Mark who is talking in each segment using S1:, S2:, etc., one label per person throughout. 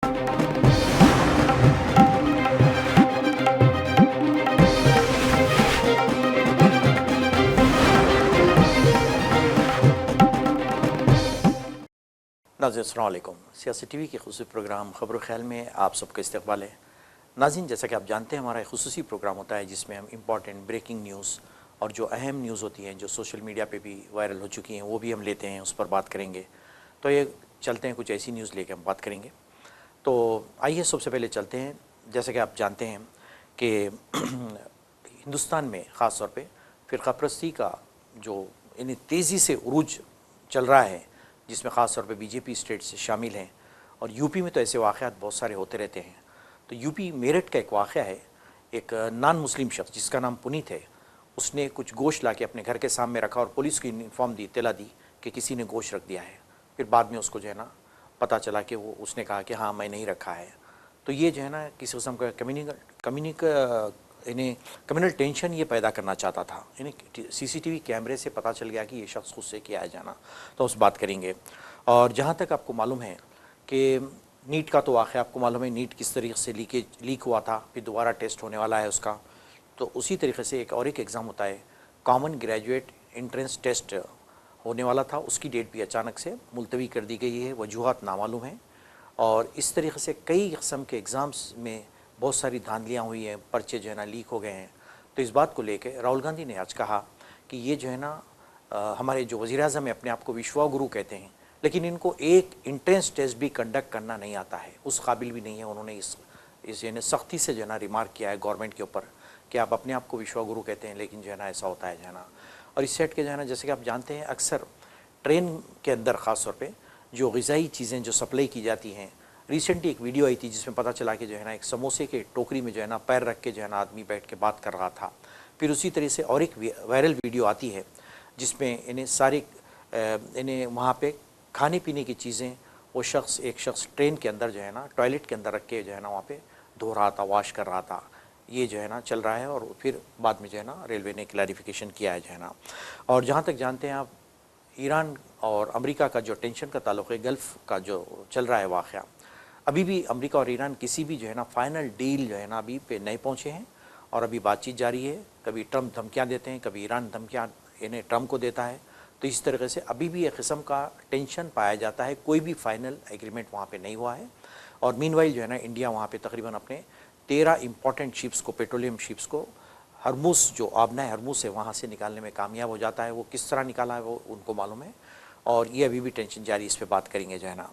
S1: नाज़रीन अस्सलाम वालेकुम। सियासी टीवी के ख़ुसूसी प्रोग्राम ख़बर ख्याल में आप सबका इस्तक़बाल है। नाज़रीन, जैसा कि आप जानते हैं, हमारा एक ख़ुसूसी प्रोग्राम होता है जिसमें हम इम्पॉर्टेंट ब्रेकिंग न्यूज़ और जो अहम न्यूज़ होती हैं जो सोशल मीडिया पे भी वायरल हो चुकी हैं वो भी हम लेते हैं, उस पर बात करेंगे। तो ये चलते हैं, कुछ ऐसी न्यूज़ लेकर हम बात करेंगे। तो आइए सबसे पहले चलते हैं। जैसा कि आप जानते हैं कि हिंदुस्तान में ख़ास तौर पे फ़िरक़ापरस्ती का जो इन्हें तेज़ी से उरूज चल रहा है, जिसमें ख़ास तौर पे बीजेपी स्टेट से शामिल हैं, और यूपी में तो ऐसे वाक़यात बहुत सारे होते रहते हैं। तो यूपी मेरठ का एक वाक़या है, एक नॉन मुस्लिम शख्स जिसका नाम पुनीत है, उसने कुछ गोश्त ला के अपने घर के सामने रखा और पुलिस को इन्फॉर्म दी, इत्तला दी कि किसी ने गोश्त रख दिया है। फिर बाद में उसको जो है ना पता चला कि उसने कहा कि हाँ मैं नहीं रखा है। तो ये जो है ना किसी किस्म का कम्युनल टेंशन ये पैदा करना चाहता था। यानी सीसीटीवी कैमरे से पता चल गया कि ये शख्स खुद से किया है जाना। तो उस बात करेंगे। और जहाँ तक आपको मालूम है कि नीट का तो वाक़या आपको मालूम है, नीट किस तरीके से लीक हुआ था, फिर दोबारा टेस्ट होने वाला है उसका। तो उसी तरीके से एक एग्ज़ाम होता है, कॉमन ग्रेजुएट एंट्रेंस टेस्ट होने वाला था, उसकी डेट भी अचानक से मुलतवी कर दी गई है, वजूहात नामालूम हैं। और इस तरीके से कई किस्म के एग्ज़ाम्स में बहुत सारी धांधलियाँ हुई हैं, पर्चे जो है ना लीक हो गए हैं। तो इस बात को लेके राहुल गांधी ने आज कहा कि ये जो है ना हमारे जो वज़ीर-ए-आज़म है अपने आप को विश्वगुरु कहते हैं, लेकिन इनको एक एंट्रेंस टेस्ट भी कंडक्ट करना नहीं आता है, उस काबिल भी नहीं है। उन्होंने इस यानी सख्ती से जो है ना रिमार्क किया है गवर्नमेंट के ऊपर कि आप अपने आप को विश्वगुरु कहते हैं, लेकिन जो है ना ऐसा होता है जो है ना। और इस सेट के जो है ना, जैसे कि आप जानते हैं, अक्सर ट्रेन के अंदर ख़ास तौर पे जो ग़िज़ाई चीज़ें जो सप्लाई की जाती हैं, रिसेंटली एक वीडियो आई थी जिसमें पता चला कि जो है ना एक समोसे के टोकरी में जो है ना पैर रख के जो है ना आदमी बैठ के बात कर रहा था। फिर उसी तरह से और एक वायरल वीडियो आती है जिसमें इन्हें वहाँ पे खाने पीने की चीज़ें एक शख्स ट्रेन के अंदर जो है ना टॉयलेट के अंदर रख के जो है ना वहाँ पे धो रहा था, वॉश कर रहा था। ये जो है ना चल रहा है और फिर बाद में जो है ना रेलवे ने क्लैरिफिकेशन किया है जो है ना। और जहाँ तक जानते हैं आप, ईरान और अमेरिका का जो टेंशन का ताल्लुक़ है, गल्फ़ का जो चल रहा है वाक़या, अभी भी अमेरिका और ईरान किसी भी जो है ना फ़ाइनल डील जो है ना अभी पे नहीं पहुँचे हैं और अभी बातचीत जारी है। कभी ट्रंप धमकियाँ देते हैं, कभी ईरान धमकियाँ इन्हें ट्रंप को देता है। तो इस तरीके से अभी भी एक किस्म का टेंशन पाया जाता है, कोई भी फ़ाइनल एग्रीमेंट वहाँ पे नहीं हुआ है। और मीनवाइल जो है ना इंडिया वहाँ पे तकरीबन अपने 13 इम्पॉर्टेंट शिप्स को, पेट्रोलियम शिप्स को हरमुज़ जो आबना हरमुज़ है वहाँ से निकालने में कामयाब हो जाता है। वो किस तरह निकाला है वो उनको मालूम है, और ये अभी भी टेंशन जारी, इस पे बात करेंगे जो है ना।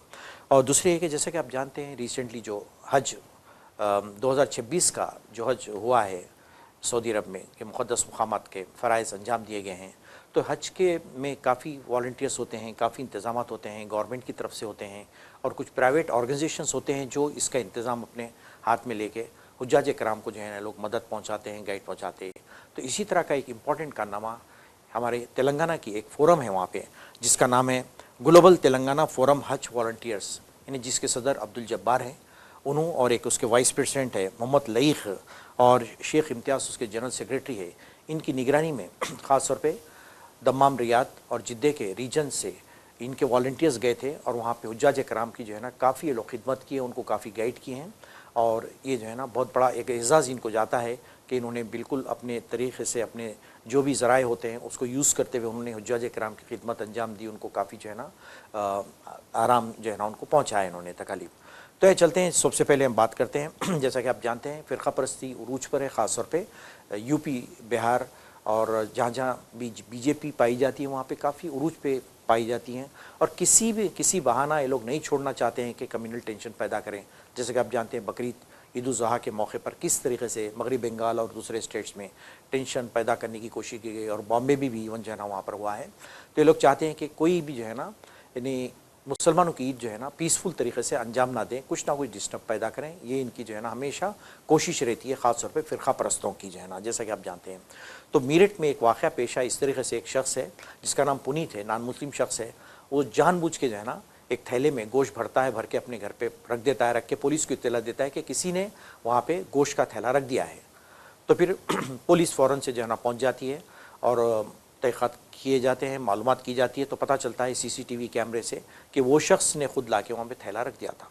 S1: और दूसरी है कि जैसे कि आप जानते हैं रिसेंटली जो हज 2026 का जो हज हुआ है सऊदी अरब में कि मुक़द्दस मक़ामात के फ़राइज़ अंजाम दिए गए हैं, तो हज के में काफ़ी वॉलंटियर्स होते हैं, काफ़ी इंतज़ामात होते हैं, गवर्नमेंट की तरफ से होते हैं, और कुछ प्राइवेट ऑर्गेनाइजेशंस होते हैं जो इसका इंतज़ाम अपने हाथ में लेके हुज्जाज कराम को जो है ना लोग मदद पहुँचाते हैं, गाइड पहुँचाते हैं। तो इसी तरह का एक इम्पॉर्टेंट कारनामा हमारे तेलंगाना की एक फ़ोरम है वहाँ पे, जिसका नाम है ग्लोबल तेलंगाना फ़ोरम हज वॉलंटियर्स, यानी जिसके सदर अब्दुल जब्बार हैं, उन्होंने, और एक उसके वाइस प्रेसिडेंट है मोहम्मद लईख, और शेख इम्तियाज़ उसके जनरल सेक्रेटरी है। इनकी निगरानी में ख़ास तौर पे दम्माम, रियाद और जिद्दे के रीजन से इनके वॉलंटियर्स गए थे और वहाँ पे हुज्जाज कराम की जो है ना काफ़ी ये लोग खिदमत की है, उनको काफ़ी गाइड किए हैं। और ये जो है ना बहुत बड़ा एक एज़ाज़ इनको जाता है कि इन्होंने बिल्कुल अपने तरीक़े से अपने जो भी ज़राए होते हैं उसको यूज़ करते हुए उन्होंने हुज्जाज कराम की खिदमत अंजाम दी, उनको काफ़ी जो है ना आराम जो है ना उनको पहुँचाया इन्होंने, तकलीफ़। तो ये चलते हैं, सबसे पहले हम बात करते हैं जैसा कि आप जानते हैं फ़िरक़ापरस्ती उरूज पर है, ख़ास तौर पे यूपी, बिहार और जहाँ जहाँ बीजेपी पाई जाती है वहाँ पे काफ़ी उरूज पे पाई जाती हैं। और किसी बहाना ये लोग नहीं छोड़ना चाहते हैं कि कम्युनल टेंशन पैदा करें। जैसे कि आप जानते हैं बकरीद, ईद उल ज़ुहा के मौके पर किस तरीके से मगरबी बंगाल और दूसरे स्टेट्स में टेंशन पैदा करने की कोशिश की गई, और बॉम्बे भी इवन जो है ना वहाँ पर हुआ है। तो ये लोग चाहते हैं कि कोई भी जो है ना यानी मुसलमानों की ईद जो है ना पीसफुल तरीके से अंजाम ना दें, कुछ ना कुछ डिस्टर्ब पैदा करें। ये इनकी जो है ना हमेशा कोशिश रहती है, ख़ास तौर पे फ़िरक़ा परस्तों की जो है ना, जैसा कि आप जानते हैं। तो मेरठ में एक वाक़या पेश आया, इस तरीके से एक शख्स है जिसका नाम पुनीत है, नॉन मुस्लिम शख्स है, वो जानबूझ के जो है ना एक थैले में गोश्त भरता है, भर के अपने घर पे रख देता है, रख के पुलिस को इत्तला देता है कि किसी ने वहाँ पे गोश्त का थैला रख दिया है। तो फिर पुलिस फ़ौरन से जो है ना पहुँच जाती है और तहक़ीक़ात किए जाते हैं, मालूमात की जाती है। तो पता चलता है सीसीटीवी कैमरे से कि वो शख्स ने खुद ला के वहाँ पे थैला रख दिया था।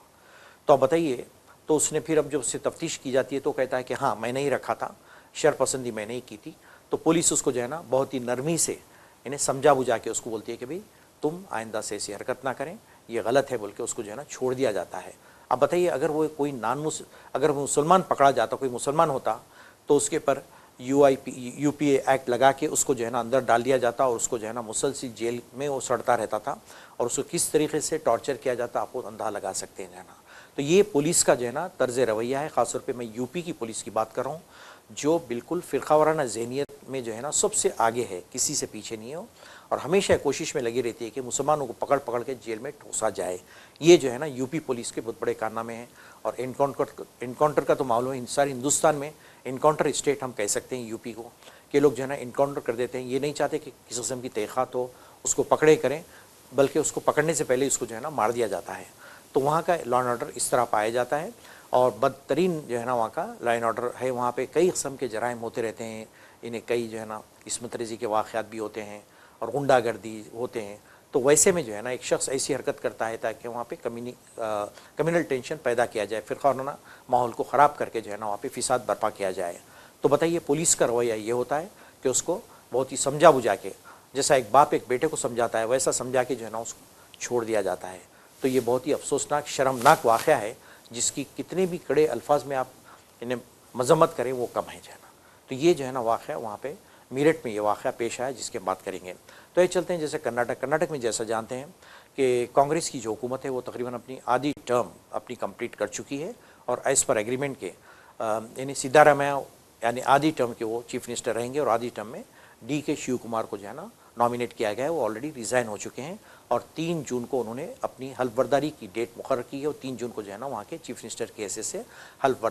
S1: तो अब बताइए, तो उसने फिर अब जब उससे तफ्तीश की जाती है तो कहता है कि हाँ मैंने ही रखा था, शरपसंदी मैंने ही की थी। तो पुलिस उसको जो है ना बहुत ही नरमी से इन्हें समझा बुझा के उसको बोलती है कि भाई तुम आइंदा से ऐसी हरकत ना करें, ये गलत है बोल के उसको जो है ना छोड़ दिया जाता है। अब बताइए, अगर वो कोई अगर मुसलमान पकड़ा जाता, कोई मुसलमान होता, तो उसके पर यूपीए एक्ट लगा के उसको जो है ना अंदर डाल दिया जाता और उसको जो है ना मुसलसल जेल में वो सड़ता रहता था, और उसको किस तरीके से टॉर्चर किया जाता आपको अंदाजा लगा सकते हैं जो है ना। तो ये पुलिस का जो है ना तर्ज रवैया है, ख़ासतौर पे मैं यूपी की पुलिस की बात कर रहा हूँ, जो बिल्कुल फ़िरक़ावाराना ज़हनियत में जो है ना सबसे आगे है, किसी से पीछे नहीं हो, और हमेशा कोशिश में लगी रहती है कि मुसलमानों को पकड़ पकड़ के जेल में ठूसा जाए। ये जो है ना यूपी पुलिस के बहुत बड़े कारनामे हैं। और इनकाउंटर का तो मालूम है, सारे हिंदुस्तान में इनकाउंटर स्टेट हम कह सकते हैं यूपी को, कि लोग जो है ना इनकाउंटर कर देते हैं। ये नहीं चाहते कि किसी किस्म की तहक़ीक़ात हो, उसको पकड़े करें, बल्कि उसको पकड़ने से पहले उसको जो है ना मार दिया जाता है। तो वहाँ का लॉ एंड ऑर्डर इस तरह पाया जाता है, और बदतरीन जो है ना वहाँ का लॉ एंड ऑर्डर है। वहाँ पे कई किस्म के जराइम होते रहते हैं, इन्हें कई जो है ना इस्मत रेज़ी के वाक़यात भी होते हैं और गुंडागर्दी होते हैं। तो वैसे में जो है ना एक शख्स ऐसी हरकत करता है ताकि वहाँ पे कम्युनल टेंशन पैदा किया जाए, फ़िरक़ावाराना माहौल को ख़राब करके जो है ना वहाँ पे फ़िसाद बर्पा किया जाए। तो बताइए, पुलिस का रवैया ये होता है कि उसको बहुत ही समझा बुझा के, जैसा एक बाप एक बेटे को समझाता है वैसा समझा के जो है ना उसको छोड़ दिया जाता है। तो ये बहुत ही अफसोसनाक, शर्मनाक वाक़या है, जिसकी कितने भी कड़े अल्फाज में आप इन्हें मजम्मत करें वो कम है जो है ना। तो ये जो है ना वाक़या वहाँ पे मेरठ में ये वाक़या पेश आया, जिसकी बात करेंगे। तो ये चलते हैं जैसे कर्नाटक में जैसा जानते हैं कि कांग्रेस की जो हुकूमत है वो तकरीबन अपनी आधी टर्म अपनी कंप्लीट कर चुकी है, और एज़ पर एग्रीमेंट के यानी सिद्धारामैया यानी आधी टर्म के वो चीफ मिनिस्टर रहेंगे, और आधी टर्म में DK शिव कुमार को जो है ना नॉमिनेट किया गया है। वो ऑलरेडी रिज़ाइन हो चुके हैं, और 3 जून को उन्होंने अपनी हल्फ की डेट मुकर्रर की है, और 3 जून को जो है ना वहाँ के चीफ मिनिस्टर के हैसियत से हल्फ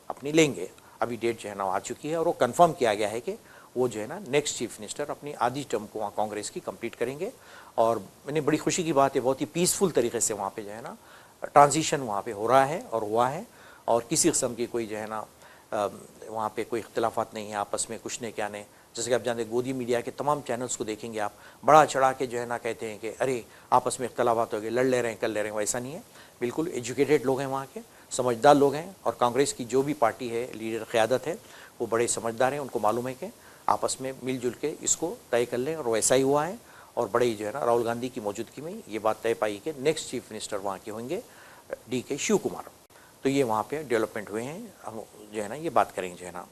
S1: अपनी लेंगे। अभी डेट जो है ना आ चुकी है, और वो कन्फर्म किया गया है कि वो जो है ना नेक्स्ट चीफ मिनिस्टर अपनी आधी टर्म को वहाँ कांग्रेस की कंप्लीट करेंगे। और मैंने बड़ी खुशी की बात है, बहुत ही पीसफुल तरीके से वहाँ पे जो है ना ट्रांजिशन वहाँ पे हो रहा है और हुआ है, और किसी किस्म की कोई जो है ना वहाँ पे कोई इख्तिलाफात नहीं है आपस में, कुछ नहीं क्या नहीं। जैसे कि आप जानते हैं, गोदी मीडिया के तमाम चैनल्स को देखेंगे आप, बड़ा चढ़ा के जो है ना कहते हैं कि अरे आपस में इख्तिलाफात हो गए, लड़ ले रहे हैं, कर ले रहे हैं। वैसा नहीं है, बिल्कुल एजुकेटेड लोग हैं वहाँ के, समझदार लोग हैं, और कांग्रेस की जो भी पार्टी है, लीडर क़यादत है, वो बड़े समझदार हैं। उनको मालूम है कि आपस में मिलजुल के इसको तय कर लें, और वैसा ही हुआ है। और बड़े जो है ना राहुल गांधी की मौजूदगी में ये बात तय पाई कि नेक्स्ट चीफ मिनिस्टर वहाँ के होंगे DK शिव कुमार। तो ये वहाँ पे डेवलपमेंट हुए हैं, हम जो है ना ये बात करेंगे जो है ना।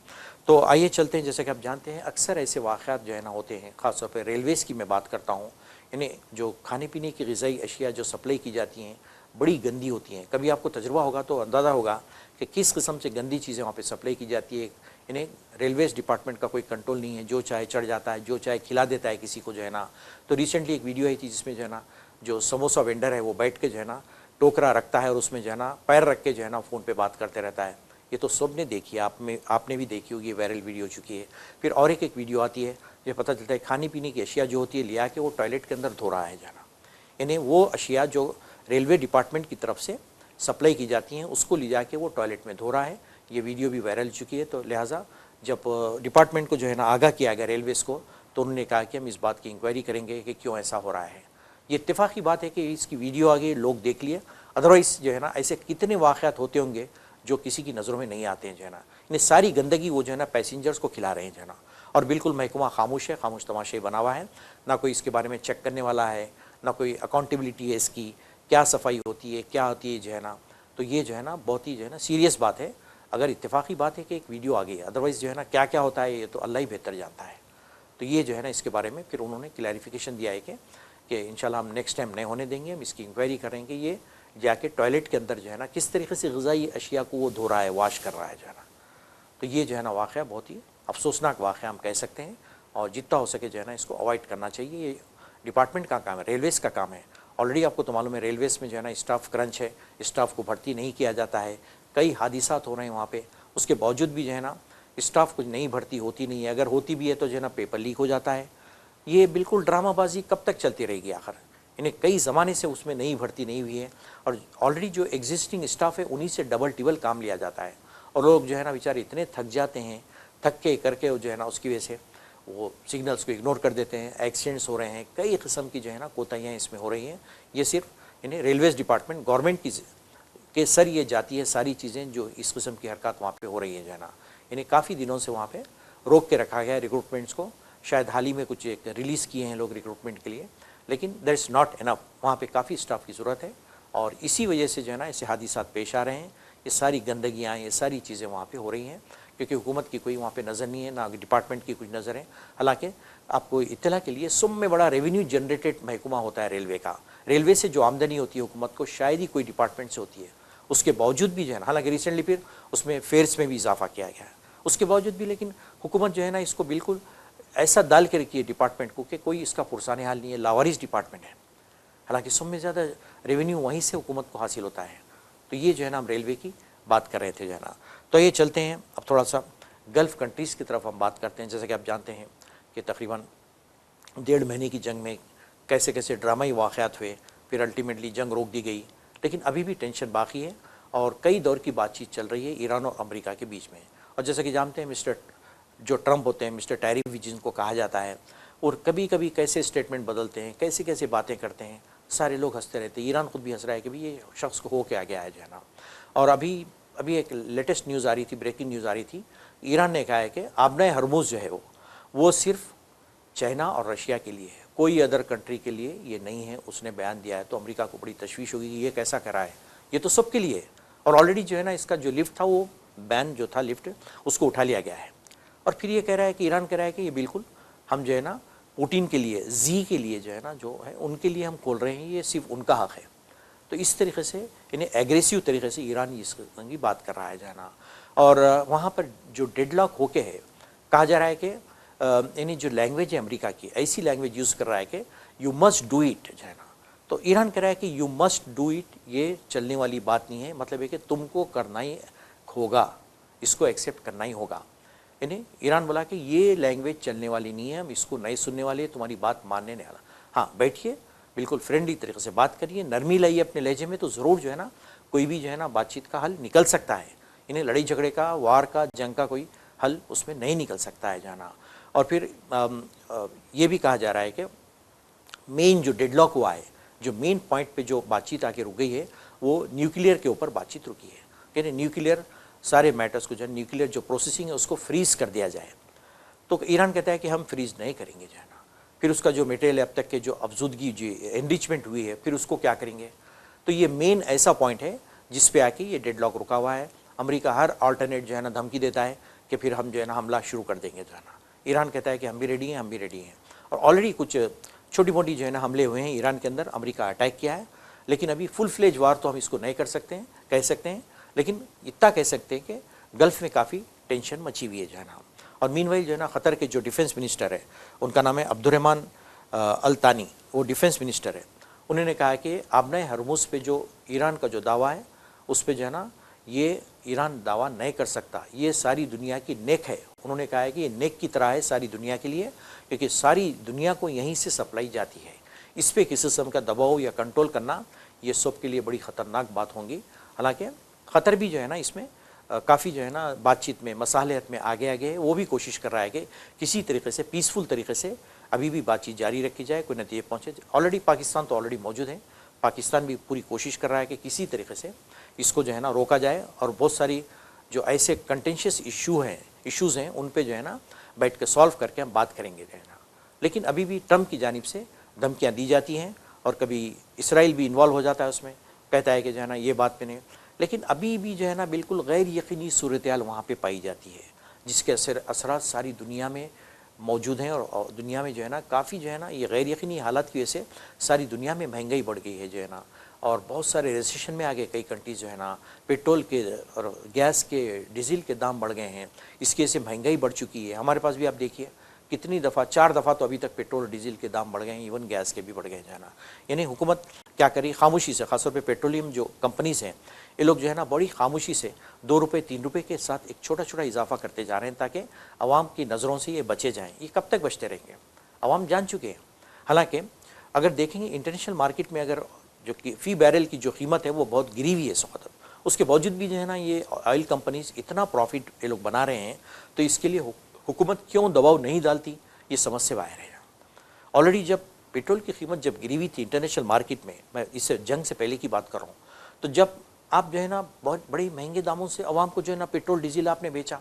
S1: तो आइए चलते हैं, जैसे कि आप जानते हैं अक्सर ऐसे वाक़यात जो है ना होते हैं, ख़ासतौर पर रेलवेज़ की मैं बात करता हूँ। यानी जो खाने पीने की ग़िज़ाई अशिया जो सप्लाई की जाती हैं बड़ी गंदी होती हैं। कभी आपको तजुर्बा होगा तो अंदाज़ा होगा कि किस किस्म से गंदी चीज़ें वहाँ पे सप्लाई की जाती है। इन्हें रेलवेज़ डिपार्टमेंट का कोई कंट्रोल नहीं है, जो चाहे चढ़ जाता है, जो चाहे खिला देता है किसी को जो है ना। तो रिसेंटली एक वीडियो आई थी जिसमें जो है ना जो समोसा वेंडर है वो बैठ के जो है ना टोकरा रखता है, और उसमें जो है ना पैर रख के जो है ना फ़ोन पे बात करते रहता है। ये तो सब ने देखी है, आपने भी देखी होगी, वायरल वीडियो हो चुकी है। फिर और एक वीडियो आती है, ये पता चलता है खाने पीने की अशिया जो होती है लिया के वो टॉयलेट के अंदर धो रहा है जाना। यानी वो अशिया जो रेलवे डिपार्टमेंट की तरफ से सप्लाई की जाती हैं उसको ले जाके वो टॉयलेट में धो रहा है। ये वीडियो भी वायरल चुकी है। तो लिहाजा जब डिपार्टमेंट को जो है ना आगाह किया गया रेलवेज़ को, तो उन्होंने कहा कि हम इस बात की इंक्वायरी करेंगे कि क्यों ऐसा हो रहा है। ये इत्तेफाक़ी बात है कि इसकी वीडियो आ गई, लोग देख लिए। अदरवाइज़ जो है ना ऐसे कितने वाक़यात होते होंगे जो किसी की नज़रों में नहीं आते हैं जो है ना। इन्हें सारी गंदगी वो जो है ना पैसेंजर्स को खिला रहे हैं जो है ना। और बिल्कुल महकमा खामोश है, खामोश तमाशे बना हुआ है, ना कोई इसके बारे में चेक करने वाला है, ना कोई अकाउंटेबिलिटी है इसकी, क्या सफाई होती है, क्या होती है जो है ना। तो ये जो है ना बहुत ही जो है ना सीरियस बात है। अगर इत्तेफाक़ी बात है कि एक वीडियो आ गई, अदरवाइज़ जो है ना क्या क्या होता है ये तो अल्लाह ही बेहतर जानता है। तो ये जो है ना इसके बारे में फिर उन्होंने क्लैरिफिकेशन दिया है कि इंशाल्लाह हम नेक्स्ट टाइम नहीं होने देंगे, हम इसकी इंक्वायरी करेंगे। ये जाके टॉयलेट के अंदर जो है ना किस तरीके से ग़िज़ाई अशिया को वो धो रहा है, वॉश कर रहा है जो है ना। तो ये जो है ना वाक़या बहुत ही अफसोसनाक वाक़या हम कह सकते हैं, और जितना हो सके जो है ना इसको अवॉइड करना चाहिए। ये डिपार्टमेंट का काम है, रेलवेज़ का काम है। ऑलरेडी आपको तो मालूम है रेलवेज़ में जो है ना स्टाफ क्रंच है, स्टाफ को भर्ती नहीं किया जाता है, कई हादिसात हो रहे हैं वहाँ पे। उसके बावजूद भी जो है ना स्टाफ कुछ नई भर्ती होती नहीं है, अगर होती भी है तो जो है ना पेपर लीक हो जाता है। ये बिल्कुल ड्रामाबाजी कब तक चलती रहेगी आखिर। इन्हें कई ज़माने से उसमें नई भर्ती नहीं हुई है, और ऑलरेडी जो एग्जिस्टिंग स्टाफ है उन्हीं से डबल टिबल काम लिया जाता है, और लोग जो है ना बेचारे इतने थक जाते हैं, थक के करके जो है ना उसकी वजह से वो सिग्नल्स को इग्नोर कर देते हैं, एक्सीडेंट्स हो रहे हैं, कई किस्म की जो है ना कोताहियाँ इसमें हो रही हैं। ये सिर्फ इन्हें रेलवेज़ डिपार्टमेंट गवर्नमेंट की कि सर ये जाती है सारी चीज़ें जो इस किस्म की हरकत वहाँ पे हो रही है जो है ना, इन्हें काफ़ी दिनों से वहाँ पे रोक के रखा गया है रिक्रूटमेंट्स को। शायद हाल ही में कुछ एक रिलीज़ किए हैं लोग रिक्रूटमेंट के लिए, लेकिन दैट इज़ नॉट इनफ, वहाँ पे काफ़ी स्टाफ की ज़रूरत है और इसी वजह से जो है ना ऐसे हादिसात पेश आ रहे हैं। ये सारी गंदगियाँ, ये सारी चीज़ें वहाँ पे हो रही हैं क्योंकि हुकूमत की कोई वहाँ पे नज़र नहीं है, ना डिपार्टमेंट की कुछ नज़र है। हालांकि आपको इत्तला के लिए सुम में बड़ा रेवेन्यू जनरेटेड महकमा होता है रेलवे का। रेलवे से जो आमदनी होती है हुकूमत को शायद ही कोई डिपार्टमेंट से होती है। उसके बावजूद भी जो है ना, हालांकि रिसेंटली फिर उसमें फेयर्स में भी इजाफा किया गया है, उसके बावजूद भी लेकिन हुकूमत जो है ना इसको बिल्कुल ऐसा डाल के रखी है डिपार्टमेंट को कि कोई इसका पुरसाने हाल नहीं है, लावारिस डिपार्टमेंट है। हालांकि सब में ज़्यादा रेवेन्यू वहीं से हुकूमत को हासिल होता है। तो ये जो है ना हम रेलवे की बात कर रहे थे जो है ना। तो ये चलते हैं अब थोड़ा सा गल्फ़ कंट्रीज़ की तरफ हम बात करते हैं। जैसे कि आप जानते हैं कि तकरीबन 1.5 महीने की जंग में कैसे कैसे ड्रामाई वाक़यात हुए, फिर अल्टीमेटली जंग रोक दी गई, लेकिन अभी भी टेंशन बाकी है और कई दौर की बातचीत चल रही है ईरान और अमेरिका के बीच में। और जैसे कि जानते हैं मिस्टर जो ट्रंप होते हैं, मिस्टर टैरिफ भी जिनको कहा जाता है, और कभी कभी कैसे स्टेटमेंट बदलते हैं, कैसे कैसे बातें करते हैं, सारे लोग हंसते रहते हैं। ईरान खुद भी हंस रहा है कि भाई ये शख्स को हो के आ गया है जो है ना। और अभी अभी एक लेटेस्ट न्यूज़ आ रही थी, ब्रेकिंग न्यूज़ आ रही थी, ईरान ने कहा है कि आबनाए हरमुज़ जो है वो सिर्फ चाइना और रशिया के लिए है, कोई अदर कंट्री के लिए ये नहीं है, उसने बयान दिया है। तो अमेरिका को बड़ी तशवीश होगी कि ये कैसा करा है, ये तो सबके लिए है। और ऑलरेडी जो है ना इसका जो लिफ्ट था, वो बैन जो था लिफ्ट, उसको उठा लिया गया है। और फिर ये कह रहा है कि ईरान कह रहा है कि ये बिल्कुल हम जो है ना पुतिन के लिए, जी के लिए जो है ना, जो है उनके लिए हम खोल रहे हैं, ये सिर्फ उनका हक़ है। तो इस तरीके से इन्हें एग्रेसिव तरीके से ईरान इस किस्म की बात कर रहा है जो है ना। और वहाँ पर जो डेडलॉक होके है, कहा जा रहा है कि यानी जो लैंग्वेज है अमेरिका की, ऐसी लैंग्वेज यूज़ कर रहा है कि यू मस्ट डू इट जो है ना। तो ईरान कह रहा है कि यू मस्ट डू इट, ये चलने वाली बात नहीं है, मतलब है कि तुमको करना ही होगा, इसको एक्सेप्ट करना ही होगा। यानी ईरान बोला कि ये लैंग्वेज चलने वाली नहीं है, हम इसको नहीं सुनने वाले, तुम्हारी बात मानने नहीं वाला। हाँ, बैठिए, बिल्कुल फ्रेंडली तरीके से बात करिए, नरमी लाइए अपने लहजे में, तो ज़रूर जो है ना कोई भी जो है ना बातचीत का हल निकल सकता है। इन्हें लड़ाई झगड़े का, वार का, जंग का कोई हल उसमें नहीं निकल सकता है जाना। और फिर ये भी कहा जा रहा है कि मेन जो डेडलॉक हुआ है, जो मेन पॉइंट पे जो बातचीत आके रुक गई है, वो न्यूक्लियर के ऊपर बातचीत रुकी है। यानी न्यूक्लियर सारे मैटर्स को, जो न्यूक्लियर जो प्रोसेसिंग है उसको फ्रीज़ कर दिया जाए। तो ईरान कहता है कि हम फ्रीज़ नहीं करेंगे जो है ना। फिर उसका जो मटेरियल अब तक के जो अफजूदगी, जो एनरिचमेंट हुई है, फिर उसको क्या करेंगे। तो ये मेन ऐसा पॉइंट है जिस पे आके ये डेडलॉक रुका हुआ है। अमेरिका हर अल्टरनेट जो है ना धमकी देता है कि फिर हम जो है ना हमला शुरू कर देंगे जो है ना। ईरान कहता है कि हम भी रेडी हैं, हम भी रेडी हैं। और ऑलरेडी कुछ छोटी मोटी जो है ना हमले हुए हैं ईरान के अंदर, अमेरिका अटैक किया है, लेकिन अभी फुल फ्लेज वार तो हम इसको नहीं कर सकते हैं, कह सकते हैं, लेकिन इतना कह सकते हैं कि गल्फ़ में काफ़ी टेंशन मची हुई है जो है ना। और मीनवाइल जो है ना क़तर के जो डिफेंस मिनिस्टर है, उनका नाम है अब्दुर्रहमान अल तानी, वो डिफेंस मिनिस्टर है। उन्होंने कहा कि आबनाए हरमुज़ पे जो ईरान का जो दावा है, उस पर जो है ना ये ईरान दावा नहीं कर सकता, ये सारी दुनिया की नेक है। उन्होंने कहा है कि ये नेक की तरह है सारी दुनिया के लिए, क्योंकि सारी दुनिया को यहीं से सप्लाई जाती है। इस पर किसी किस्म का दबाव या कंट्रोल करना, ये सब के लिए बड़ी ख़तरनाक बात होगी। हालांकि क़तर भी जो है ना इसमें काफ़ी जो है ना बातचीत में, मसालहत में आगे है। वो भी कोशिश कर रहा है कि किसी तरीके से, पीसफुल तरीके से अभी भी बातचीत जारी रखी जाए, कोई नतीजे पहुँचे। ऑलरेडी पाकिस्तान तो ऑलरेडी मौजूद है, पाकिस्तान भी पूरी कोशिश कर रहा है कि किसी तरीके से इसको जो है ना रोका जाए। और बहुत सारी जो ऐसे कंटेंशियस इश्यूज़ हैं उन पे जो है ना बैठ के सॉल्व करके हम बात करेंगे जो है ना। लेकिन अभी भी ट्रंप की जानिब से धमकियाँ दी जाती हैं और कभी इसराइल भी इन्वॉल्व हो जाता है उसमें, कहता है कि जो है ना ये बात पे नहीं। लेकिन अभी भी जो है ना बिल्कुल गैर यकीनी सूरत-ए-हाल वहाँ पे पाई जाती है, जिसके असरात सारी दुनिया में मौजूद हैं। और दुनिया में जो है ना काफ़ी जो है ना ये गैर यकीनी हालात की वजह से सारी दुनिया में महंगाई बढ़ गई है जो है ना। और बहुत सारे रिसेशन में आ गए कई कंट्रीज़ जो है ना, पेट्रोल के और गैस के, डीजल के दाम बढ़ गए हैं, इसकी वजह से महंगाई बढ़ चुकी है। हमारे पास भी आप देखिए कितनी दफ़ा, 4 दफ़ा तो अभी तक पेट्रोल डीजल के दाम बढ़ गए हैं, इवन गैस के भी बढ़ गए जो है ना। यानी हुकूमत क्या करी, खामोशी से, ख़ासतौर पे पेट्रोलियम जो कंपनीज़ हैं, ये लोग जो है ना बड़ी खामोशी से 2 रुपये 3 रुपये के साथ एक छोटा छोटा इजाफा करते जा रहे हैं ताकि आवाम की नज़रों से ये बचे जाएँ। ये कब तक बचते रहेंगे, आवाम जान चुके हैं। हालाँकि अगर देखेंगे इंटरनेशनल मार्केट में अगर जो कि फ़ी बैरल की जो कीमत है वो बहुत गिरी हुई है इस वक्त, उसके बावजूद भी जो है ना ये ऑयल कंपनीज़ इतना प्रॉफिट ये लोग बना रहे हैं, तो इसके लिए हुकूमत क्यों दबाव नहीं डालती, ये समझ से बाहर है। ऑलरेडी जब पेट्रोल की कीमत जब गिरी हुई थी इंटरनेशनल मार्केट में, मैं इस जंग से पहले की बात कर रहा हूँ, तो जब आप जो है ना बहुत बड़े महंगे दामों से आवाम को जो है ना पेट्रोल डीजल आपने बेचा,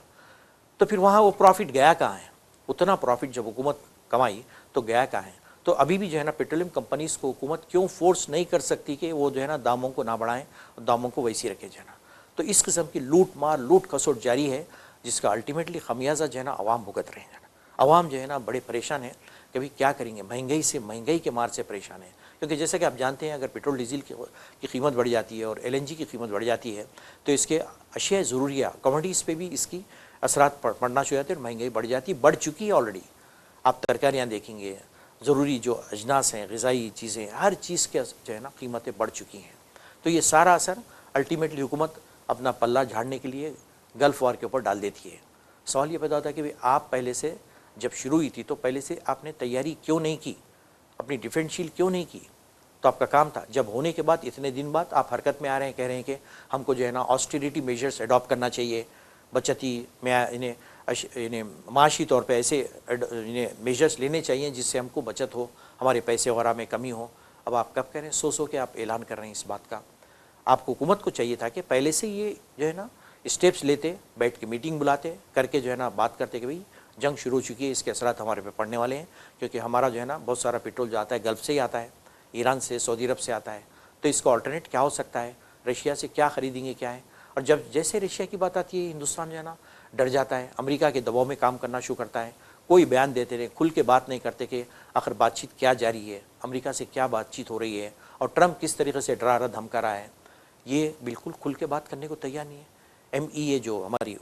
S1: तो फिर वहाँ वो प्रॉफिट गया कहाँ है? उतना प्रॉफिट जब हुकूमत कमाई तो गया कहाँ है? तो अभी भी जो है ना पेट्रोलियम कंपनीज़ को हुकूमत क्यों फोर्स नहीं कर सकती कि वो जो है ना दामों को ना बढ़ाएं और दामों को वैसे रखे जो है ना। तो इस किस्म की लूट मार लूट खसोट जारी है, जिसका अल्टीमेटली खमियाजा जो है ना अवाम भुगत रहे हैं। अवाम जो है ना बड़े परेशान है कि भाई क्या करेंगे, महंगाई के मार से परेशान है। क्योंकि जैसा कि आप जानते हैं, अगर पेट्रोल डीजल की कीमत बढ़ जाती है और LNG की कीमत बढ़ जाती है तो इसके अशिया ज़रूरिया कमोडिटीज़ पे भी इसकी असरात पड़ना शुरू होते हैं और महंगाई बढ़ जाती है, बढ़ चुकी है ऑलरेडी। आप तरकारियाँ देखेंगे, ज़रूरी जो अजनास हैं, ग़िज़ाई चीज़ें, हर चीज़ के जो है ना कीमतें बढ़ चुकी हैं। तो ये सारा असर अल्टीमेटली हुकूमत अपना पल्ला झाड़ने के लिए गल्फ़ वार के ऊपर डाल देती है। सवाल ये पैदा होता है कि भाई आप पहले से जब शुरू हुई थी तो पहले से आपने तैयारी क्यों नहीं की, अपनी डिफेंस शील्ड क्यों नहीं की? तो आपका काम था। जब होने के बाद इतने दिन बाद आप हरकत में आ रहे हैं, कह रहे हैं कि हमको जो है ना ऑस्टेरिटी मेजर्स अडॉप्ट करना चाहिए, बचती में इन्हें माशी तौर पे ऐसे इन्हें मेजर्स लेने चाहिए जिससे हमको बचत हो, हमारे पैसे वगैरह में कमी हो। अब आप कब कह रहे हैं? सो के आप ऐलान कर रहे हैं इस बात का। आपको हुकूमत को चाहिए था कि पहले से ये जो है ना स्टेप्स लेते, बैठ के मीटिंग बुलाते, करके जो है ना बात करते कि भाई जंग शुरू हो चुकी है, इसके असरात हमारे पे पड़ने वाले हैं। क्योंकि हमारा जो है ना बहुत सारा पेट्रोल जो आता है गल्फ़ से ही आता है, ईरान से, सऊदी अरब से आता है। तो इसका अल्टरनेट क्या हो सकता है? रशिया से क्या ख़रीदेंगे, क्या है? और जब जैसे रशिया की बात आती है, हिंदुस्तान जो है ना डर जाता है, अमेरिका के दबाव में काम करना शुरू करता है। कोई बयान देते रहे, खुल के बात नहीं करते कि आखिर बातचीत क्या जारी है, अमेरिका से क्या बातचीत हो रही है और ट्रंप किस तरीके से डरा रहा धमका रहा है। ये बिल्कुल खुल के बात करने को तैयार नहीं है। MEA जो हमारी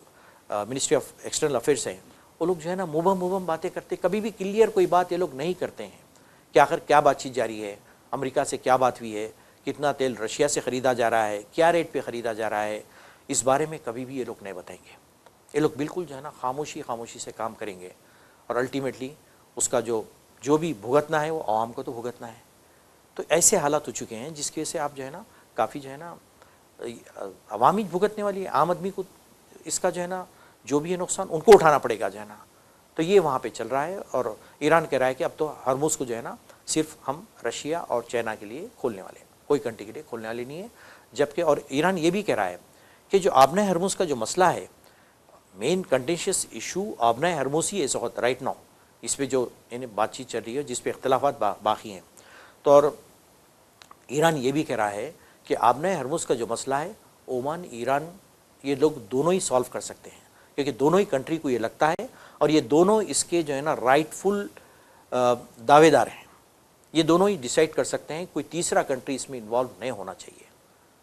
S1: मिनिस्ट्री ऑफ एक्सटर्नल अफेयर्स है, वो लोग जो है ना मुबम बातें करते, कभी भी क्लियर कोई बात ये लोग नहीं करते हैं कि आखिर क्या बातचीत जारी है, अमेरिका से क्या बात हुई है, कितना तेल रशिया से ख़रीदा जा रहा है, क्या रेट पे ख़रीदा जा रहा है, इस बारे में कभी भी ये लोग नहीं बताएंगे। ये लोग बिल्कुल जो है ना खामोशी से काम करेंगे और अल्टीमेटली उसका जो भी भुगतना है वो आवाम को तो भुगतना है। तो ऐसे हालात हो चुके हैं जिसकी वजह से आप जो है ना काफ़ी जो है ना अवामी भुगतने वाली, आम आदमी को इसका जो है ना जो भी है नुकसान उनको उठाना पड़ेगा जो है ना। तो ये वहाँ पे चल रहा है और ईरान कह रहा है कि अब तो हरमुज़ को जो है ना सिर्फ हम रशिया और चाइना के लिए खोलने वाले हैं, कोई कंट्री के लिए खोलने वाले नहीं है। जबकि और ईरान ये भी कह रहा है कि जो आबना हरमुज़ का जो मसला है, मेन कंटेंशियस इशू आबना हरमुज़ ही इस वक्त राइट नाउ, इस पर जो इन्हें बातचीत चल रही है जिस पे इख्तलाफात बाकी हैं। तो और ईरान ये भी कह रहा है कि आबना हरमुज़ का जो मसला है ओमान ईरान ये लोग दोनों ही सॉल्व कर सकते हैं, क्योंकि दोनों ही कंट्री को ये लगता है और ये दोनों इसके जो है ना राइटफुल दावेदार हैं। ये दोनों ही डिसाइड कर सकते हैं, कोई तीसरा कंट्री इसमें इन्वॉल्व नहीं होना चाहिए।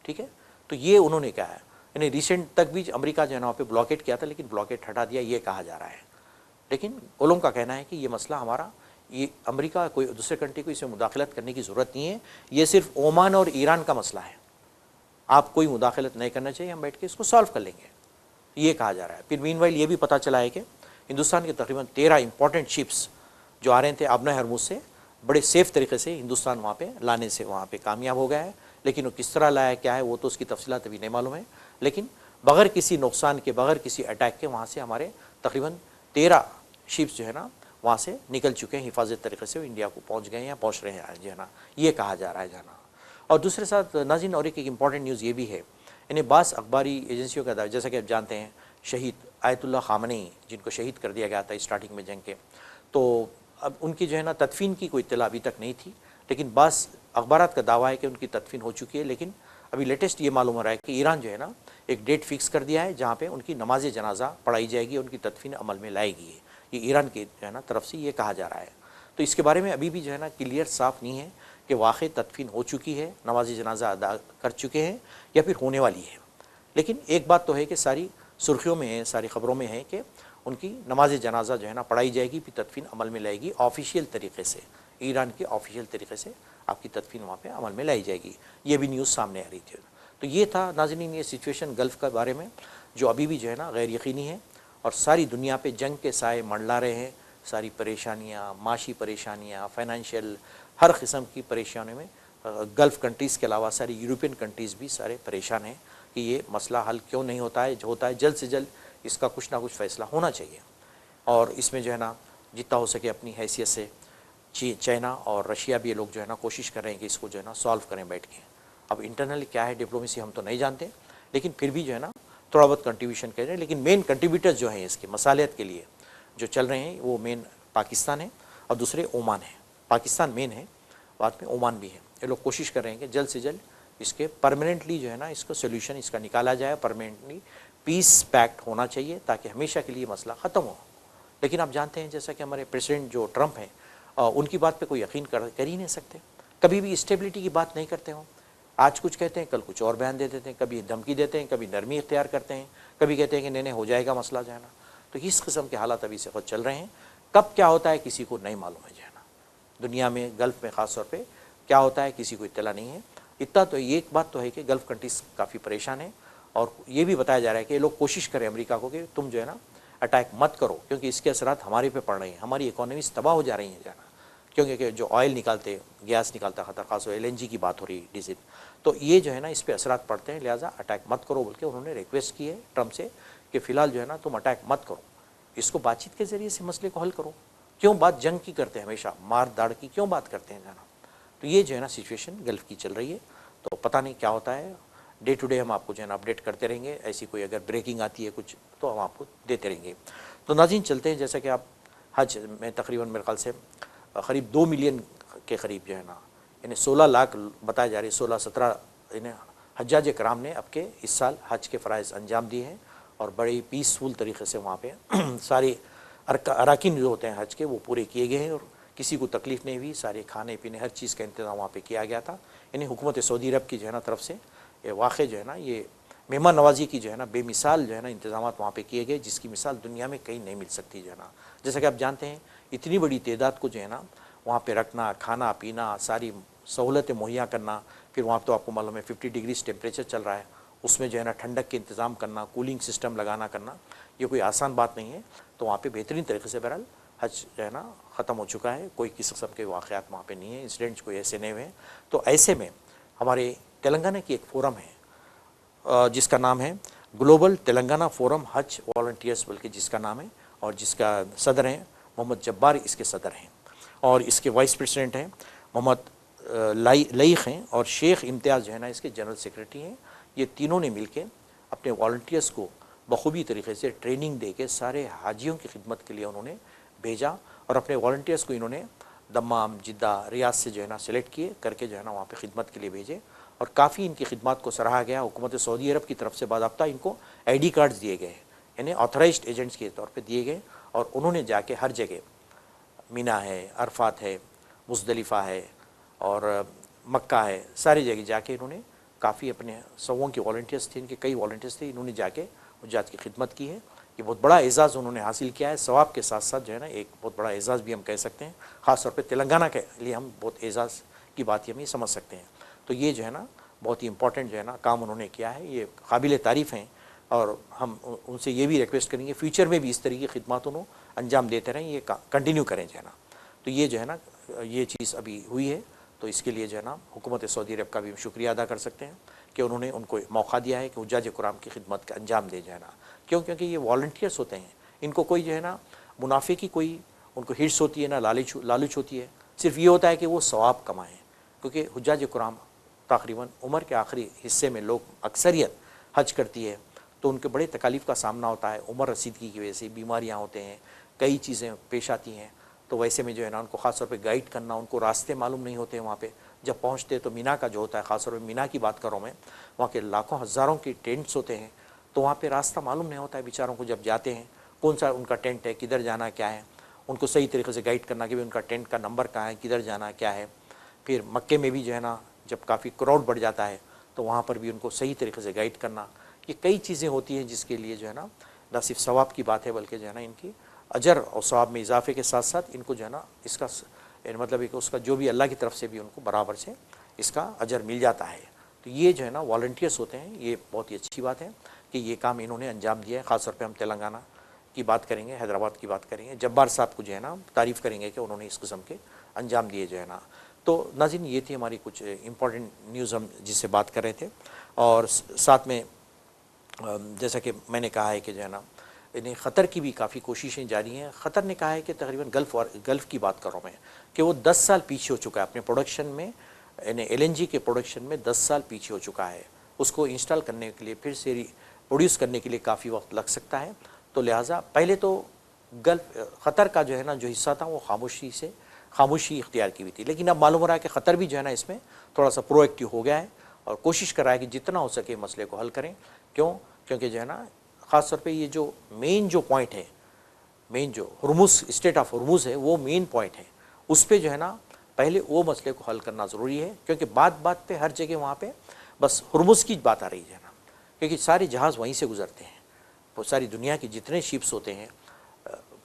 S1: ठीक है, तो ये उन्होंने कहा है। यानी रिसेंट तक भी अमेरिका जो है ना वहाँ पे ब्लॉकेट किया था, लेकिन ब्लॉकेट हटा दिया, ये कहा जा रहा है। लेकिन उन लोगों का कहना है कि ये मसला हमारा, ये अमेरिका कोई दूसरे कंट्री को इसमें मुदाखलत करने की ज़रूरत नहीं है, ये सिर्फ ओमान और ईरान का मसला है, आप कोई मुदाखलत नहीं करना चाहिए, हम बैठ के इसको सॉल्व कर लेंगे, ये कहा जा रहा है। फिर मीनवाइल ये भी पता चला है कि हिंदुस्तान के तकरीबन 13 इंपॉर्टेंट शिप्स जो आ रहे थे आबना हरमुज़ से बड़े सेफ़ तरीके से हिंदुस्तान वहाँ पे लाने से वहाँ पे कामयाब हो गया है। लेकिन वो किस तरह लाया, क्या है, वो तो उसकी तफसीलात अभी नहीं मालूम है। लेकिन बग़ैर किसी नुकसान के, बग़ैर किसी अटैक के वहाँ से हमारे तकरीबन 13 शिप्स जो है ना वहाँ से निकल चुके हैं, हिफाजत तरीके से इंडिया को पहुँच गए हैं या पहुँच रहे हैं जो है ना, ये कहा जा रहा है जाना। और दूसरे साथ नाज़रीन और एक इंपॉर्टेंट न्यूज़ ये भी है, यानी बास अखबारी एजेंसियों का दावा, जैसा कि आप जानते हैं शहीद आयतुल्लाह ख़ामनेई जिनको शहीद कर दिया गया था स्टार्टिंग में जंग के, तो अब उनकी जो है ना तदफीन की कोई इत्तला अभी तक नहीं थी, लेकिन बास अखबारात का दावा है कि उनकी तदफीन हो चुकी है। लेकिन अभी लेटेस्ट ये मालूम हो रहा है कि ईरान जो है ना एक डेट फिक्स कर दिया है जहाँ पे उनकी नमाज जनाजा पढ़ाई जाएगी, उनकी तदफीन अमल में लाएगी। ये ईरान की जो है ना तरफ से ये कहा जा रहा है। तो इसके बारे में अभी भी जो है ना क्लियर साफ़ नहीं है कि वाक़ई तदफीन हो चुकी है, नमाज जनाजा अदा कर चुके हैं या फिर होने वाली है। लेकिन एक बात तो है कि सारी सुर्खियों में है, सारी ख़बरों में है कि उनकी नमाज जनाजा जो है ना पढ़ाई जाएगी, फिर तदफीन अमल में लाएगी ऑफिशियल तरीके से, ईरान के ऑफिशियल तरीके से आपकी तदफीन वहाँ पे अमल में लाई जाएगी। ये भी न्यूज़ सामने आ रही थी। तो ये था नाज़रीन ये सिचुएशन गल्फ़ के बारे में जो अभी भी जो है ना गैर यकीनी है और सारी दुनिया पे जंग के साए मंडला रहे हैं। सारी परेशानियाँ, माशी परेशानियाँ, फाइनेंशियल, हर किस्म की परेशानियों में गल्फ़ कंट्रीज़ के अलावा सारी यूरोपियन कंट्रीज़ भी सारे परेशान हैं कि ये मसला हल क्यों नहीं होता है। जो होता है जल्द से जल्द इसका कुछ ना कुछ फ़ैसला होना चाहिए और इसमें जो है ना जितना हो सके अपनी हैसियत से चाइना और रशिया भी ये लोग जो है ना कोशिश कर रहे हैं कि इसको जो है ना सॉल्व करें बैठ के। अब इंटरनली क्या है डिप्लोमेसी हम तो नहीं जानते, लेकिन फिर भी जो है ना थोड़ा बहुत कंट्रीब्यूशन कर रहे हैं। लेकिन मेन कंट्रीब्यूटर्स जो हैं इसके मसालियत के लिए जो चल रहे हैं वो मेन पाकिस्तान है और दूसरे ओमान है। पाकिस्तान मेन है, बाद में ओमान भी है। ये लोग कोशिश कर रहे हैं कि जल्द से जल्द इसके परमानेंटली जो है ना इसको सोल्यूशन इसका निकाला जाए, परमानेंटली पीस पैक्ट होना चाहिए ताकि हमेशा के लिए मसला ख़त्म हो। लेकिन आप जानते हैं जैसा कि हमारे प्रेसिडेंट जो ट्रंप हैं उनकी बात पे कोई यकीन कर ही नहीं सकते, कभी भी स्टेबिलिटी की बात नहीं करते हो। आज कुछ कहते हैं, कल कुछ और बयान दे देते हैं, कभी धमकी देते हैं, कभी नरमी इख्तियार करते हैं, कभी कहते हैं कि नहीं हो जाएगा मसला जो है ना। तो इस किस्म के हालात अभी से खुद चल रहे हैं। कब क्या होता है किसी को नहीं मालूम है जो है ना, दुनिया में गल्फ़ में ख़ास तौर पर क्या होता है किसी को इत्तला नहीं है। इतना तो एक बात तो है कि गल्फ़ कंट्रीज़ काफ़ी परेशान है और ये भी बताया जा रहा है कि ये लोग कोशिश करें अमेरिका को कि तुम जो है ना अटैक मत करो, क्योंकि इसके असरात हमारे पे पड़ रहे हैं, हमारी इकोनॉमीज तबाह हो जा रही हैं जाना, क्योंकि जो ऑयल निकालते गैस निकालता खतर खास LNG की बात हो रही डीजल, तो ये जो है ना इस पर असरात पड़ते हैं, लिहाजा अटैक मत करो बोल के उन्होंने रिक्वेस्ट की है ट्रंप से कि फ़िलहाल जो है ना तुम अटैक मत करो, इसको बातचीत के ज़रिए से मसले को हल करो। क्यों बात जंग की करते हैं, हमेशा मार दाड़ की क्यों बात करते हैं जाना। तो ये जो है ना सिचुएशन गल्फ़ की चल रही है, तो पता नहीं क्या होता है। डे टू डे हम आपको जो है ना अपडेट करते रहेंगे, ऐसी कोई अगर ब्रेकिंग आती है कुछ तो हम आपको देते रहेंगे। तो नाज़रीन चलते हैं, जैसा कि आप हज में तकरीबन मेरे ख्याल से करीब 2 मिलियन के करीब जो है ना इन्हें 16 लाख बताया जा रही है, 16-17 इन्हें हज्जाज कराम ने अब के इस साल हज के फ़राइज़ अंजाम दिए हैं और बड़ी पीसफुल तरीके से वहाँ पे सारे अरकान जो होते हैं हज के वो पूरे किए गए हैं और किसी को तकलीफ़ नहीं हुई, सारे खाने पीने हर चीज़ का इंतज़ाम वहाँ पे किया गया था। इन्हें हुकूमत सऊदी अरब की जो है ना तरफ से ये वाक़ई जो है ना ये मेहमान नवाजी की जो है ना बेमिसाल जो है ना इंतज़ामात वहाँ पे किए गए, जिसकी मिसाल दुनिया में कहीं नहीं मिल सकती जो है ना। जैसा कि आप जानते हैं इतनी बड़ी तादाद को जो है ना वहाँ पे रखना, खाना पीना, सारी सहूलतें मुहैया करना, फिर वहाँ तो आपको मालूम है 50 डिग्री टेम्परेचर चल रहा है, उसमें जो है ना ठंडक के इंतज़ाम करना, कूलिंग सिस्टम लगाना करना, ये कोई आसान बात नहीं है। तो वहाँ पे बेहतरीन तरीके से बहरहाल हज जो है ना ख़त्म हो चुका है, कोई किसी किस्म के वाक़यात वहाँ पे नहीं है, इंसिडेंट्स कोई ऐसे नहीं हुए हैं। तो ऐसे में हमारे तेलंगाना की एक फ़ोरम है जिसका नाम है ग्लोबल तेलंगाना फोरम हज वॉलंटियर्स बल्कि जिसका नाम है, और जिसका सदर हैं मोहम्मद जब्बार इसके सदर हैं और इसके वाइस प्रेसिडेंट हैं मोहम्मद लईख हैं और शेख इम्तियाज़ जो है ना इसके जनरल सेक्रेटरी हैं। ये तीनों ने मिलकर अपने वॉलंटियर्स को बखूबी तरीके से ट्रेनिंग दे के सारे हाजियों की खिदमत के लिए उन्होंने भेजा और अपने वॉलंटियर्स को इन्होंने दम्माम, जिद्दा, रियाद से जो है ना सेलेक्ट किए करके जो है ना वहाँ पे खिदमत के लिए भेजे और काफ़ी इनकी खिदमत को सराहा गया। हुकूमत सऊदी अरब की तरफ से बाज़ाब्ता इनको ID कार्ड्स दिए गए, यानी ऑथराइज्ड एजेंट्स के तौर पे दिए गए और उन्होंने जाके हर जगह मीना है, अरफात है, मुज़दलिफ़ा है और मक्का है, सारी जगह जाके इन्होंने काफ़ी अपने सौों के वॉलंटियर्स थे, इनके कई वॉलंटियर्स थे, इन्होंने जाके हुज्जाज की खिदमत की है। ये बहुत बड़ा एज़ाज़ उन्होंने हासिल किया है, सवाब के साथ साथ जो है ना एक बहुत बड़ा एज़ाज़ भी हम कह सकते हैं, ख़ास तौर पे तेलंगाना के लिए हम बहुत एज़ाज़ की बात हम ये समझ सकते हैं। तो ये जो है ना बहुत ही इंपॉर्टेंट जो है ना काम उन्होंने किया है, ये काबिल तारीफ़ हैं और हम उनसे ये भी रिक्वेस्ट करेंगे फ्यूचर में भी इस तरह की खिदमत उन्होंने अंजाम देते रहें, ये कंटिन्यू करें जो है ना। तो ये जो है ना ये चीज़ अभी हुई है, तो इसके लिए जो है ना हुकूमत सऊदी अरब का भी शुक्रिया अदा कर सकते हैं कि उन्होंने उनको मौका दिया है कि हुज्जाज कुराम की खिदमत का अंजाम दे जाए ना। क्यों? क्योंकि ये वॉलंटियर्स होते हैं, इनको कोई जो है ना मुनाफे की कोई उनको हिर्स होती है ना लालच होती है, सिर्फ ये होता है कि वो सवाब कमाएँ। क्योंकि हुज्जाज कुराम तकरीबन उम्र के आखिरी हिस्से में लोग अक्सरियत हज करती है, तो उनके बड़े तकालीफ़ का सामना होता है, उम्र रसीदगी की वजह से बीमारियाँ होते हैं, कई चीज़ें पेश आती हैं। तो वैसे में जो है ना उनको ख़ास तौर पे गाइड करना, उनको रास्ते मालूम नहीं होते हैं वहाँ पे जब पहुँचते तो मीना का जो होता है, ख़ास तौर पे मीना की बात करूँ मैं, वहाँ के लाखों हज़ारों की टेंट्स होते हैं, तो वहाँ पे रास्ता मालूम नहीं होता है बेचारों को। जब जाते हैं कौन सा उनका टेंट है, किधर जाना क्या है, उनको सही तरीके से गाइड करना कि भाई उनका टेंट का नंबर कहाँ है, किधर जाना क्या है। फिर मक्के में भी जो है ना जब काफ़ी क्राउड बढ़ जाता है तो वहाँ पर भी उनको सही तरीके से गाइड करना, ये कई चीज़ें होती हैं जिसके लिए जो है ना सिर्फ सवाब की बात है बल्कि जो है ना इनकी अजर और सवाब में इजाफे के साथ साथ इनको जो है ना इसका मतलब एक उसका जो भी अल्लाह की तरफ से भी उनको बराबर से इसका अजर मिल जाता है। तो ये जो है ना वॉलंटियर्स होते हैं, ये बहुत ही अच्छी बात है कि ये काम इन्होंने अंजाम दिया है। ख़ास तौर पे हम तेलंगाना की बात करेंगे, हैदराबाद की बात करेंगे, जब्बार साहब को जो है ना तारीफ़ करेंगे कि उन्होंने इस किस्म के अंजाम दिए जो है ना। तो नाज़रीन ये थी हमारी कुछ इम्पॉर्टेंट न्यूज़ हम जिससे बात कर रहे थे और साथ में जैसा कि मैंने कहा है कि जो है ना इन्हें ख़तर की भी काफ़ी कोशिशें जारी हैं। ख़तर ने कहा है कि तकरीबन गल्फ़ की बात कर रहा हूँ मैं कि वो 10 साल पीछे हो चुका है अपने प्रोडक्शन में, यानी LNG के प्रोडक्शन में 10 साल पीछे हो चुका है उसको इंस्टॉल करने के लिए फिर से प्रोड्यूस करने के लिए काफ़ी वक्त लग सकता है। तो लिहाजा पहले तो गल्फ ख़तर का जो है ना जो हिस्सा था वो खामोशी इख्तियार की हुई थी, लेकिन अब मालूम हो रहा है कि ख़तर भी जो है ना इसमें थोड़ा सा प्रोएक्टिव हो गया है और कोशिश कर रहा है कि जितना हो सके मसले को हल करें। क्योंकि जो है ना ख़ास तौर पे ये जो मेन जो पॉइंट है, मेन जो हुर्मुज़ स्टेट ऑफ हुर्मुज़ है वो मेन पॉइंट है, उस पर जो है ना पहले वो मसले को हल करना ज़रूरी है। क्योंकि बात बात पे हर जगह वहाँ पे बस हुर्मुज़ की बात आ रही है ना, क्योंकि सारे जहाज़ वहीं से गुज़रते हैं, वो सारी दुनिया के जितने शिप्स होते हैं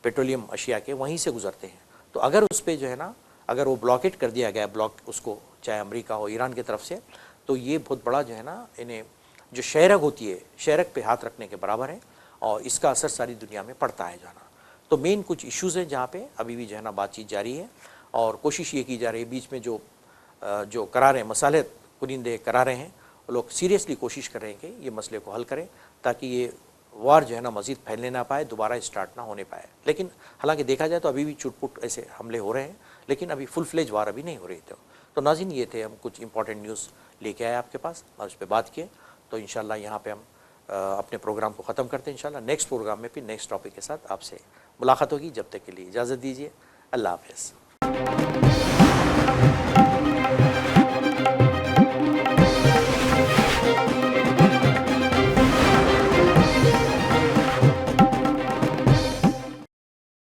S1: पेट्रोलियम अशिया के वहीं से गुज़रते हैं। तो अगर उस पर जो है ना अगर वो ब्लॉकेट कर दिया गया ब्लॉक उसको, चाहे अमेरिका हो ईरान की तरफ से, तो ये बहुत बड़ा जो है ना इन्हें जो शहरक होती है शहरक पे हाथ रखने के बराबर है और इसका असर सारी दुनिया में पड़ता है जो है ना। तो मेन कुछ इश्यूज़ हैं जहाँ पे अभी भी जो है ना बातचीत जारी है और कोशिश ये की जा रही है बीच में जो करारे मसाले कुनिंदे करारे हैं वो लोग सीरियसली कोशिश कर रहे हैं कि ये मसले को हल करें ताकि ये वार जो है ना मज़ीद फैलने ना पाए, दोबारा स्टार्ट ना होने पाए। लेकिन हालांकि देखा जाए तो अभी भी चुटपुट ऐसे हमले हो रहे हैं, लेकिन अभी फुल फ्लेज वार अभी नहीं हो रही थी। तो नाज़रीन ये थे हम कुछ इंपॉर्टेंट न्यूज़ लेके आए आपके पास और उस पर बात किए। तो इंशाल्लाह यहाँ पे हम अपने प्रोग्राम को ख़त्म करते हैं। इंशाल्लाह नेक्स्ट प्रोग्राम में फिर नेक्स्ट टॉपिक के साथ आपसे मुलाकात होगी। जब तक के लिए इजाज़त दीजिए, अल्लाह हाफ़िज़।